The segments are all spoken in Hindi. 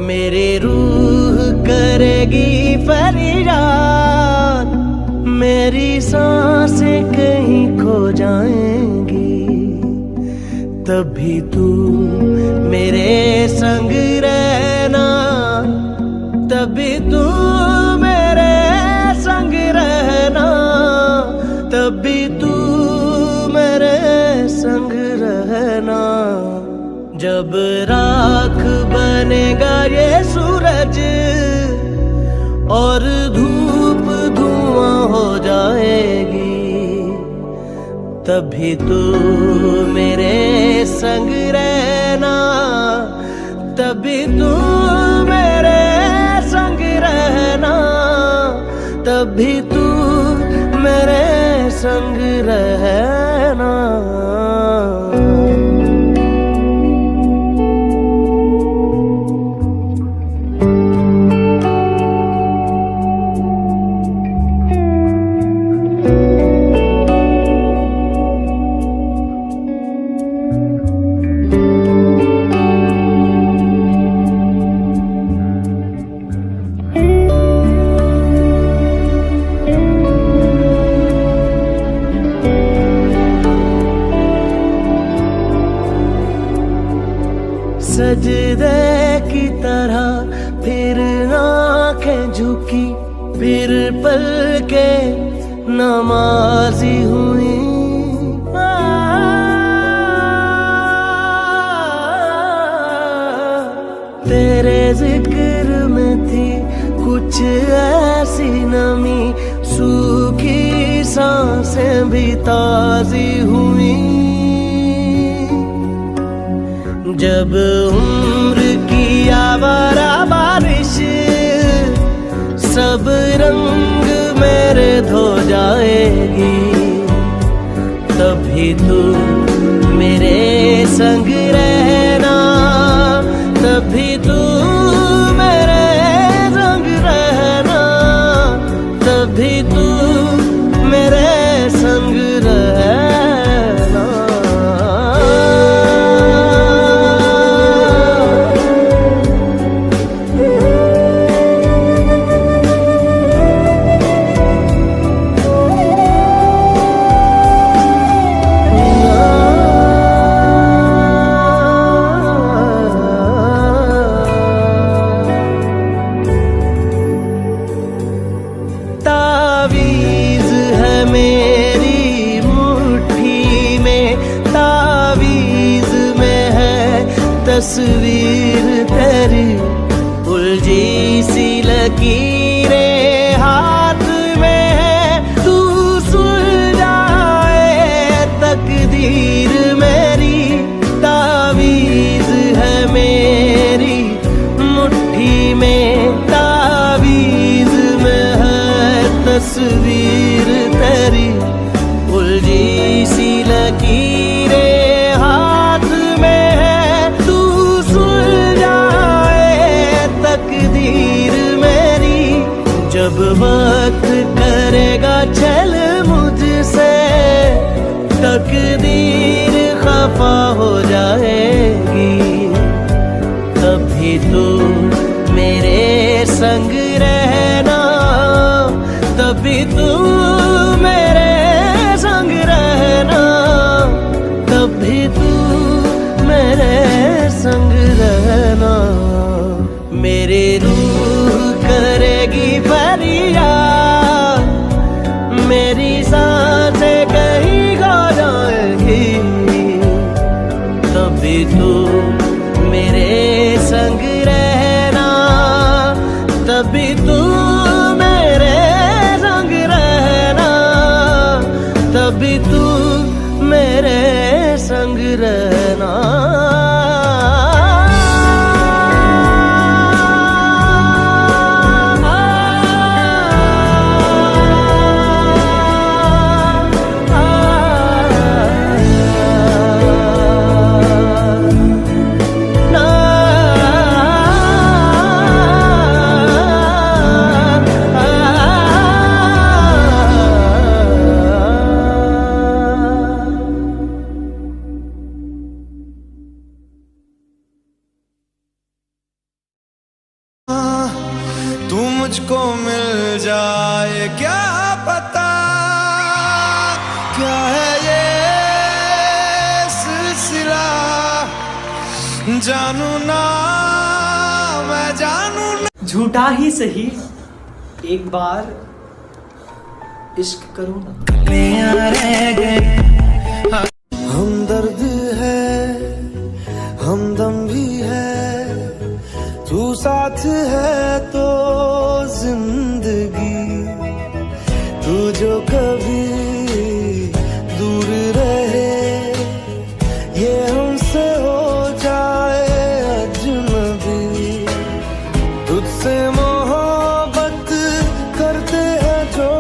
मेरी रूह करेगी फरियाद, मेरी सांसें कहीं खो जाएंगी, तभी तू मेरे संग रहना, तभी तू मेरे संग रहना, तभी तू मेरे संग रहना। जब राख बनेगा ये सूरज और धूप धुआं हो जाएगी, तभी तू मेरे संग रहना, तभी तू मेरे संग रहना, तभी तू मेरे संग रहना। सजदे की तरह फिर आंखें झुकी, फिर पल के नमाजी हुई। तेरे जिक्र में थी कुछ ऐसी नमी, सूखी सांसें भी ताजी हुई। जब उम्र की आवारा बारिश सब रंग मेरे धो जाएगी, तभी तू मेरे संग रहना, तभी तू मेरे संग रहना, तभी तू मेरे संग रहना। तावीज़ है मेरी मुट्ठी में, तावीज़ में है तस्वीर तेरी, उलझी सी लकीरें हाथ में है, तू सुलझाए तकदीर मेरी। तावीज़ है मेरी मुट्ठी में, तावीज़ में है तस्वीर तेरी, उलझी सी लकीरें हाथ में है, तू सुलझाए तकदीर मेरी। जब वक्त करेगा छल मुझसे, तकदीर खफा हो जाएगी, तभी तू मेरे संग रहना, तभी तू मेरे संग रहना, तभी तू मेरे संग रहना। मेरी रूह करेगी फरियाद, मेरी सांसें कहीं खो जाएगी, तभी तू मेरे संग रहना, तभी तू मेरे संग रहना, तभी तू मेरे संग रहना। तू मुझको मिल जाए क्या पता क्या है ये सिलसिला, जानू ना मैं जानू ना। झूठा ही सही एक बार इश्क करो ना। रह गए हमदर्द है हमदम भी है, तू साथ है तो जिंदगी, तू जो कभी दूर रहे ये हमसे हो जाए अजनबी, तुझसे मोहब्बत करते हैं जो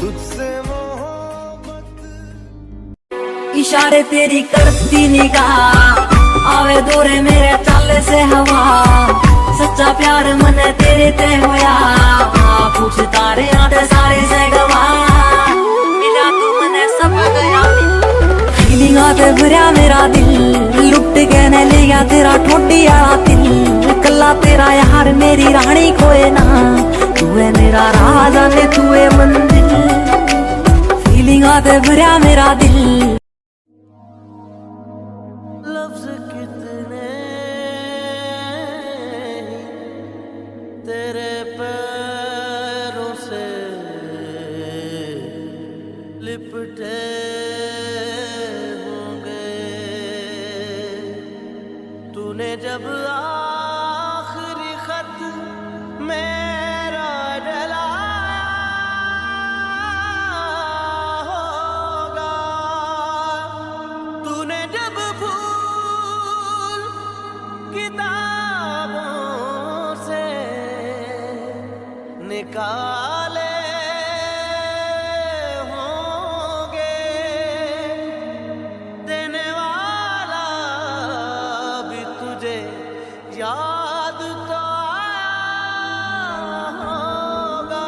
तुझसे मोहब्बत। इशारे तेरी करती निगाह आवे दूरे मेरे चाले से हवा, सच्चा प्यार मने तेरे ते होया, पूछ तारे आते सारे से गवा, मिला तू मने सब गया, फीलिंग आते भरा मेरा दिल, लुट के न लिया तेरा ठोडी आला दिल, कल्ला तेरा यार मेरी रानी कोई ना, तू है मेरा राजा ने तू है मंदिर, फीलिंग आते भरा मेरा दिल। लफ्ज कितने तेरे पैरों से लिपटे होंगे, तूने जब आखिरी खत मेरा डला होगा, तूने जब फूल किताबों से निकाले होंगे, देने वाला भी तुझे याद तो आया होगा।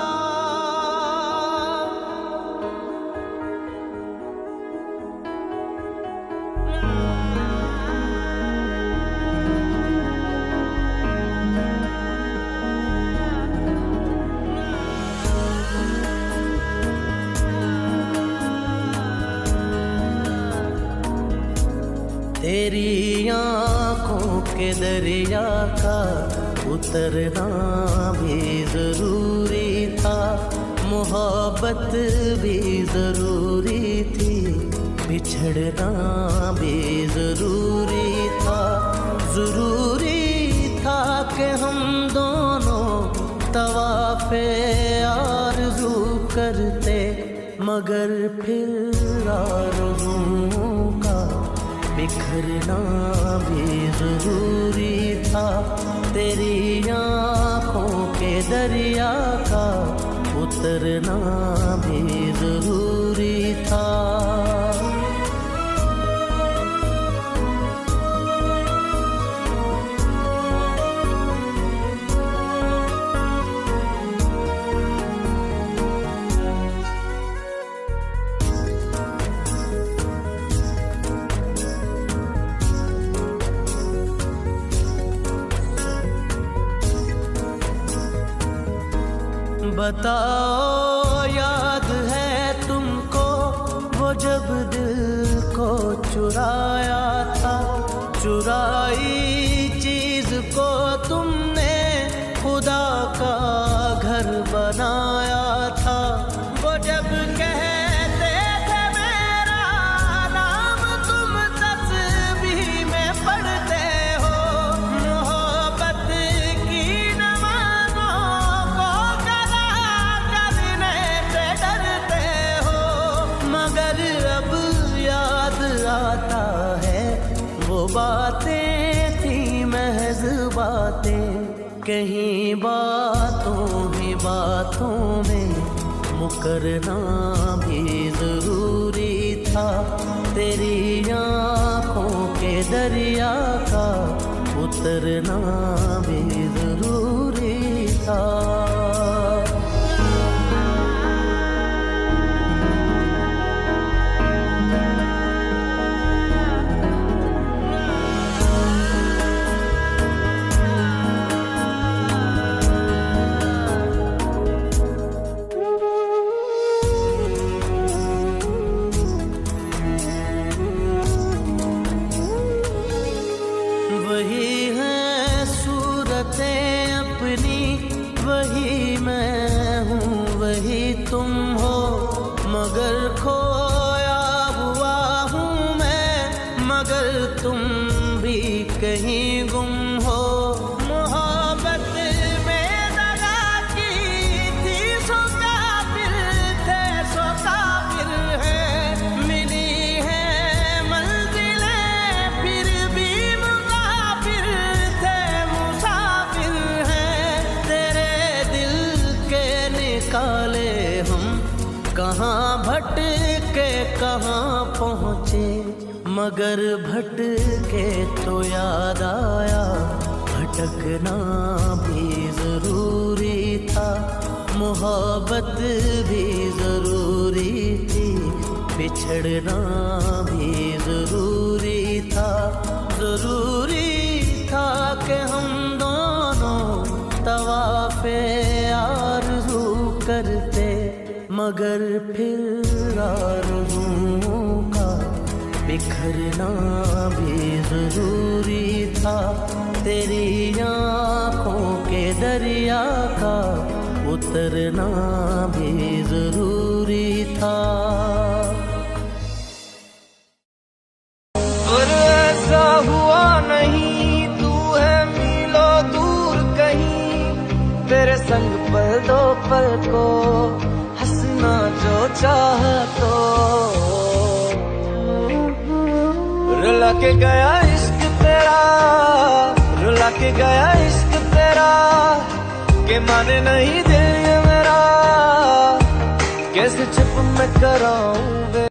तेरी आँखों के दरिया का उतरना भी जरूरी था, मोहब्बत भी जरूरी थी, बिछड़ना भी जरूरी था, जरूरी था कि हम दोनों तवाफ़े आरज़ू करते, मगर फिर आरज़ुओं का बिखरना भी जरूरी था, तेरी आँखों के दरिया का उतरना भी जरूरी था। बताओ याद है तुमको वो जब दिल को चुराया था, चुराई चीज को तुमने खुदा का घर बनाया था, वो जब कहते थे मेरा नाम तुम तस्बीह में पढ़ते हो, मोहब्बत की नमाज़ों को आता है वो बातें थी महज बातें, कहीं बातों ही बातों में मुकरना भी जरूरी था, तेरी आँखों के दरिया का उतरना भी जरूरी था। वही मैं हूँ वही तुम हो, मगर खोया हुआ हूँ मैं, मगर तुम भी कहीं गुम हो। मोहब्बत में दगा की थी, सो काफिर थे सो काफिर है, मिली है मंजिलें फिर भी मुसाफिर थे मुसाफिर है। तेरे दिल के निकाले हम कहाँ भटके कहाँ पहुँचे, मगर भटके तो याद आया भटकना भी जरूरी था, मोहब्बत भी जरूरी थी, बिछड़ना भी जरूरी था। जरूरी था कि हम दोनों तवाफ़े आरज़ू करते, मगर फिर आरज़ुओं का बिखरना भी जरूरी था। तेरी आँखों के दरिया का उतरना भी जरूरी था। पर ऐसा हुआ नहीं, तू है मीलों दूर कहीं, तेरे संग पल दो पल को हंसना जो चाह तो। रुला के गया इश्क तेरा, रुला के गया इश्क तेरा, के माने नहीं दिल ये मेरा, कैसे चुप मैं कराऊं बे।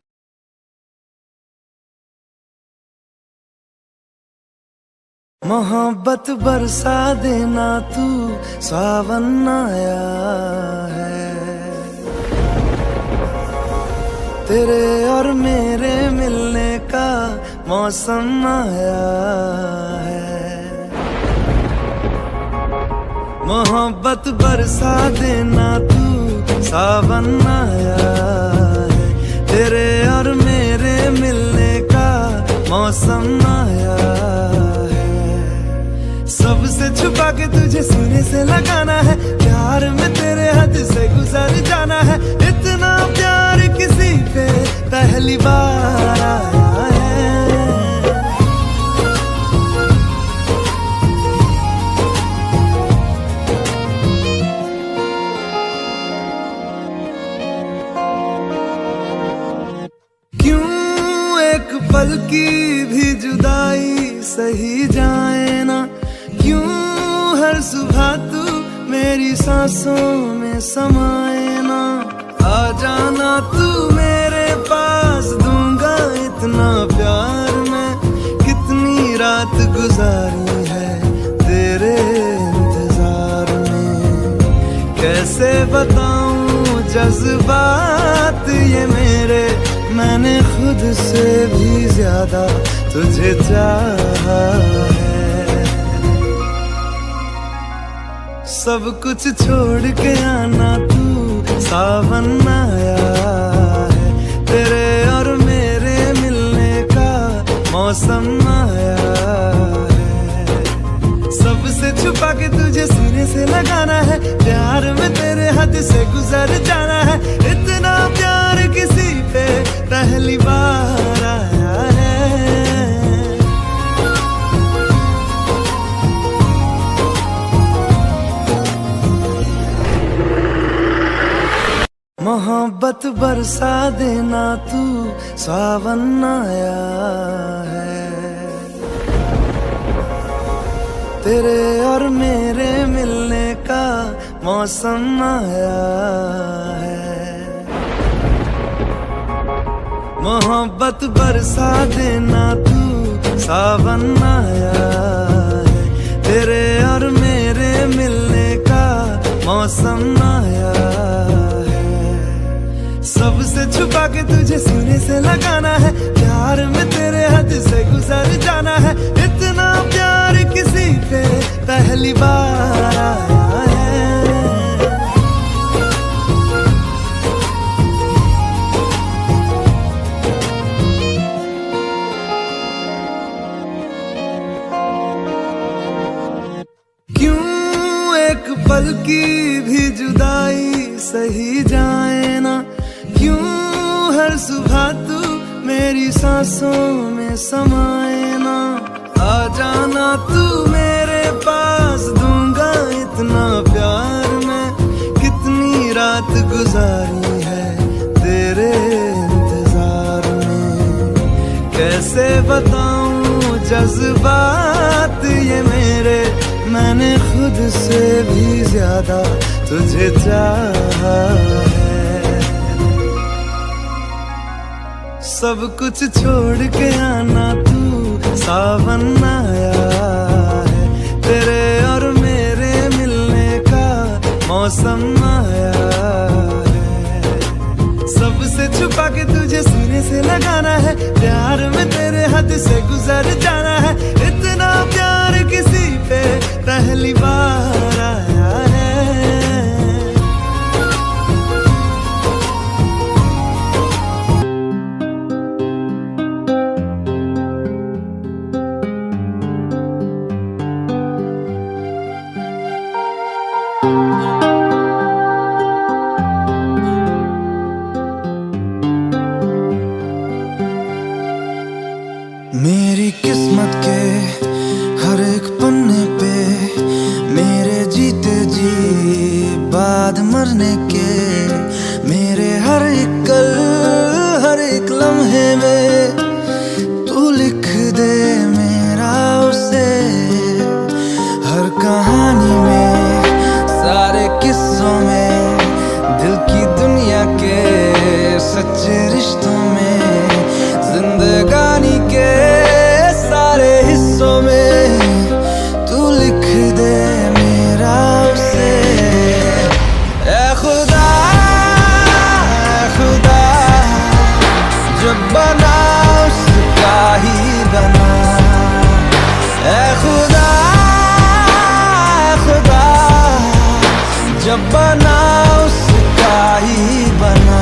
मोहब्बत बरसा देना तू, सावन आया है, तेरे और मेरे मिलने का मौसम आया है। मोहब्बत बरसा देना तू, सावन आया है, तेरे और मेरे मिलने का मौसम आया है। सबसे छुपा के तुझे सीने से लगाना है, प्यार में तेरे हद से गुजर जाना है। इतना प्यार किसी पे पहली बार आया है। क्यों एक पल की भी जुदाई सही जाए ना, क्यों हर सुबह तू मेरी सांसों में समाए ना। आ जाना तू मेरे पास, दूंगा इतना प्यार मैं, कितनी रात गुजारी है तेरे इंतजार में। कैसे बताऊं जज्बात ये मेरे, मैंने खुद से भी ज्यादा तुझे चाहा है। सब कुछ छोड़ के आना तू, सावन आया है, तेरे और मेरे मिलने का मौसम आया है। सबसे छुपा के तुझे सीने से लगाना है, प्यार में तेरे हद से गुजर जाना है। इतना प्यार किसी पे पहली बार आया है। मोहब्बत बरसा देना तू, सावन आया है, तेरे और मेरे मिलने का मौसम आया है। मोहब्बत बरसा देना तू, सावन आया है, तेरे और मेरे मिलने का मौसम आया है। सबसे छुपा के तुझे सीने से लगाना है, प्यार में तेरे हद से गुजर जाना है। इतना प्यार किसी पे पहली बार आया है। क्यों एक पल की भी जुदाई सही जाए ना, क्यों हर सुबह तू मेरी सांसों में समाए ना। आ जाना तू मेरे पास, दूंगा इतना प्यार मैं, कितनी रात गुजारी है तेरे इंतजार में। कैसे बताऊं जज्बात ये मेरे, मैंने खुद से भी ज्यादा तुझे चाहा है। सब कुछ छोड़ के आना तू, सावन आया है, तेरे और मेरे मिलने का मौसम आया है। सबसे छुपा के तुझे सीने से लगाना है, प्यार में तेरे हाथ से गुजर जाना है। इतना प्यार किसी पे पहली बार आया है। मेरी किस्मत के हर एक पन्ने पे, मेरे जीते जी बाद मरने के, मेरे हर एक कल हर एक लम्हे में तू लिख दे मेरा उसे। हर कहानी में सारे किस्सों में, दिल की दुनिया के सच्चे रिश्तों में, जिंदगानी के सारे हिस्सों में तू लिख दे मेरा उसे। ऐ खुदा जब बना उसका ही बना। ऐ खुदा जब बना उसका ही बना।